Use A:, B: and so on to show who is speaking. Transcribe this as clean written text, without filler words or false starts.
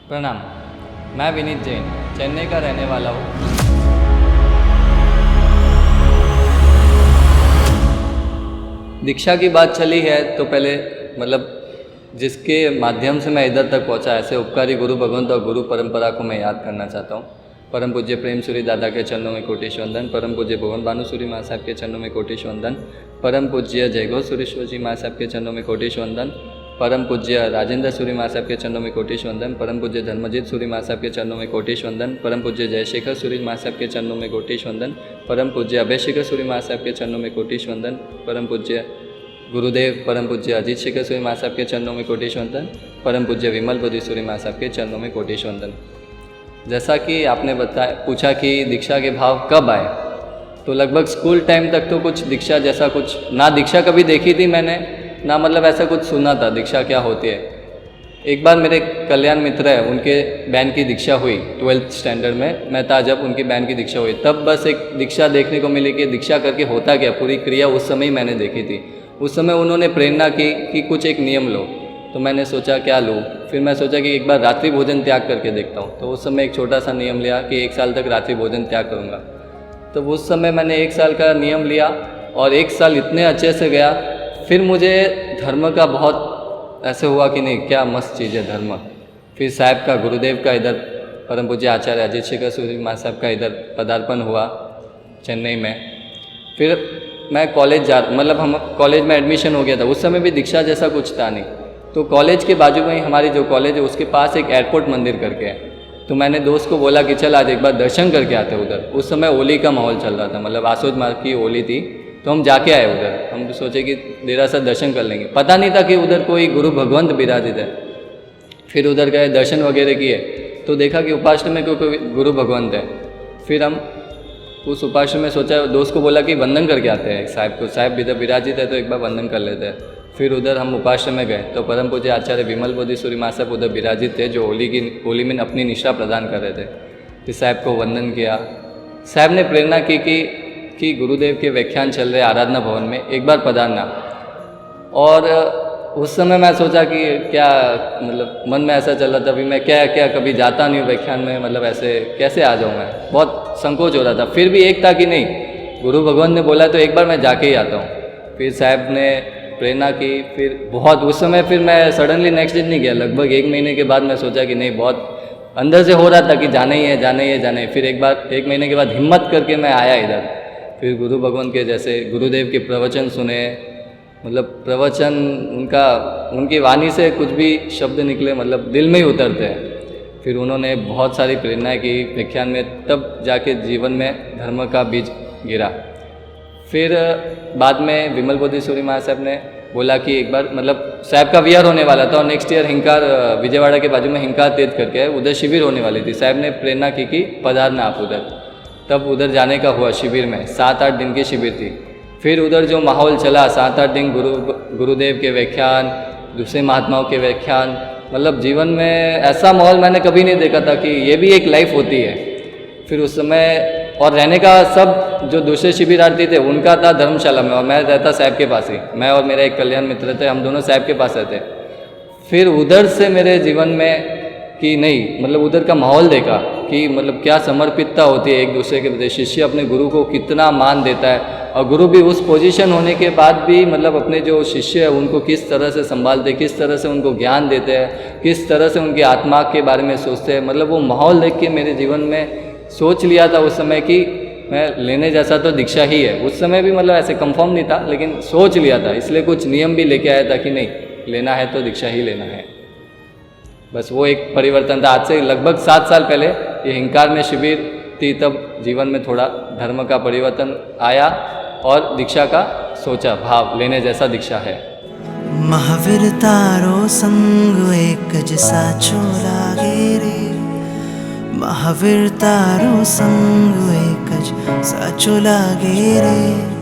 A: प्रणाम। मैं विनीत जैन चेन्नई का रहने वाला हूँ। दीक्षा की बात चली है तो पहले जिसके माध्यम से मैं इधर तक पहुँचा, ऐसे उपकारी गुरु भगवंत और गुरु परंपरा को मैं याद करना चाहता हूँ। परम पूज्य प्रेम सूरी दादा के चरणों में कोटिश वंदन। परम पूज्य भुवन भानुसूरी माँ साहब के चरणों में कोटिश वंदन। परम पूज्य जयगो सुरेश्वर जी माँ साहब के चरणों में कोटिश वंदन। परम पूज्य राजेंद्र सूरी माँ साहब के चरणों में कोटिश वंदन। परम पूज्य धर्मजीत सूरी माँ साहब के चरणों में कोटिश वंदन। परम पूज्य जयशेखर सूरी माँ साहब के चरणों में कोटिश वंदन। परम पूज्य अभयशेखर सूरी माँ साहब के चरणों में कोटिश वंदन। परम पूज्य गुरुदेव परम पूज्य अजीत शेखर सूरी माँ साहब के चरणों में कोटिश वंदन। परम पूज्य विमल बोधि सूरी माँ साहब के चरणों में कोटिश वंदन। जैसा कि आपने पूछा कि दीक्षा के भाव कब आए, तो लगभग स्कूल टाइम तक तो कुछ दीक्षा जैसा कुछ ना दीक्षा कभी देखी थी मैंने, ना ऐसा कुछ सुना था दीक्षा क्या होती है। एक बार मेरे कल्याण मित्र है, उनके बहन की दीक्षा हुई 12th स्टैंडर्ड में, मैं था जब उनकी बहन की दीक्षा हुई, तब बस एक दीक्षा देखने को मिली कि दीक्षा करके होता क्या, पूरी क्रिया उस समय ही मैंने देखी थी। उस समय उन्होंने प्रेरणा की कि कुछ एक नियम लो, तो मैंने सोचा क्या लूँ। फिर मैं सोचा कि एक बार रात्रि भोजन त्याग करके देखता हूँ। तो उस समय एक छोटा सा नियम लिया कि 1 साल तक रात्रि भोजन त्याग करूँगा। तो उस समय मैंने 1 साल का नियम लिया और 1 साल इतने अच्छे से गया। फिर मुझे धर्म का बहुत ऐसे हुआ कि नहीं क्या मस्त चीज़ है धर्म। फिर साहब का गुरुदेव का इधर परम पूज्य आचार्य अजीत शेखर सूरी माँ साहब का इधर पदार्पण हुआ चेन्नई में। फिर मैं कॉलेज हम कॉलेज में एडमिशन हो गया था। उस समय भी दीक्षा जैसा कुछ था नहीं। तो कॉलेज के बाजू में ही हमारी जो कॉलेज है उसके पास एक एयरपोर्ट मंदिर करके है। तो मैंने दोस्त को बोला कि चल आज एक बार दर्शन करके आते उधर। उस समय होली का माहौल चल रहा था, आसोज मार्ग की होली थी। तो हम जाके आए उधर। हम तो सोचे कि देरा सा दर्शन कर लेंगे, पता नहीं था कि उधर कोई गुरु भगवंत विराजित है। फिर उधर गए, दर्शन वगैरह किए, तो देखा कि उपाश्रम में कोई गुरु भगवंत है। फिर हम उस उपाश्रम में सोचा, दोस्त को बोला कि वंदन करके आते हैं साहब को, साहब इधर विराजित है तो एक बार वंदन कर लेते हैं। फिर उधर हम उपाश्रम में गए तो परम पूज्य आचार्य विमल बोधि सूरी माँ साहब उधर विराजित थे, जो होली में अपनी निष्ठा प्रदान कर रहे थे। फिर साहब को वंदन किया। साहब ने प्रेरणा की कि गुरुदेव के व्याख्यान चल रहे आराधना भवन में, एक बार पधारना। और उस समय मैं सोचा कि क्या मन में ऐसा चल रहा था, अभी मैं क्या कभी जाता नहीं हूँ व्याख्यान में, ऐसे कैसे आ जाऊँ मैं, बहुत संकोच हो रहा था। फिर भी एक था कि नहीं, गुरु भगवान ने बोला तो एक बार मैं जाके ही आता हूँ। फिर साहब ने प्रेरणा की। फिर बहुत उस समय फिर मैं सडनली नेक्स्ट दिन नहीं गया। लगभग 1 महीने के बाद मैं सोचा कि नहीं, बहुत अंदर से हो रहा था कि जाना ही है। फिर 1 महीने के बाद हिम्मत करके मैं आया इधर। फिर गुरु भगवान के जैसे गुरुदेव के प्रवचन सुने, प्रवचन उनकी वाणी से कुछ भी शब्द निकले दिल में ही उतरते हैं। फिर उन्होंने बहुत सारी प्रेरणाएं की व्याख्यान में, तब जाके जीवन में धर्म का बीज गिरा। फिर बाद में विमल बोधि सूरी माँ साहब ने बोला कि एक बार साहब का विहार होने वाला था और नेक्स्ट ईयर हिंकार, विजयवाड़ा के बाजू में हिंकार तीर्थ करके है, उधर शिविर होने वाली थी। साहब ने प्रेरणा की कि पधारना आप उधर। तब उधर जाने का हुआ शिविर में। 7-8 दिन की शिविर थी। फिर उधर जो माहौल चला 7-8 दिन, गुरुदेव के व्याख्यान, दूसरे महात्माओं के व्याख्यान, जीवन में ऐसा माहौल मैंने कभी नहीं देखा था कि ये भी एक लाइफ होती है। फिर उस समय और रहने का सब जो दूसरे शिविरार्थी थे उनका था धर्मशाला में, और मैं रहता साहब के पास ही। मैं और मेरा एक कल्याण मित्र थे, हम दोनों साहब के पास रहते। फिर उधर से मेरे जीवन में कि नहीं, उधर का माहौल देखा कि क्या समर्पितता होती है एक दूसरे के प्रति। शिष्य अपने गुरु को कितना मान देता है, और गुरु भी उस पोजीशन होने के बाद भी अपने जो शिष्य है उनको किस तरह से संभालते, किस तरह से उनको ज्ञान देते हैं, किस तरह से उनकी आत्मा के बारे में सोचते हैं। वो माहौल देख के मेरे जीवन में सोच लिया था उस समय कि मैं लेने जैसा तो दीक्षा ही है। उस समय भी ऐसे कंफर्म नहीं था, लेकिन सोच लिया था। इसलिए कुछ नियम भी लेके आया था कि नहीं, लेना है तो दीक्षा ही लेना है। बस वो एक परिवर्तन था। आज से लगभग 7 साल पहले ये हिंकार में शिविर थी, तब जीवन में थोड़ा धर्म का परिवर्तन आया और दीक्षा का सोचा, भाव लेने जैसा दीक्षा है।
B: महावीर तारो संग एक जैसा चोला गे रे, महावीर तारो संग एक जैसा चोला गे रे।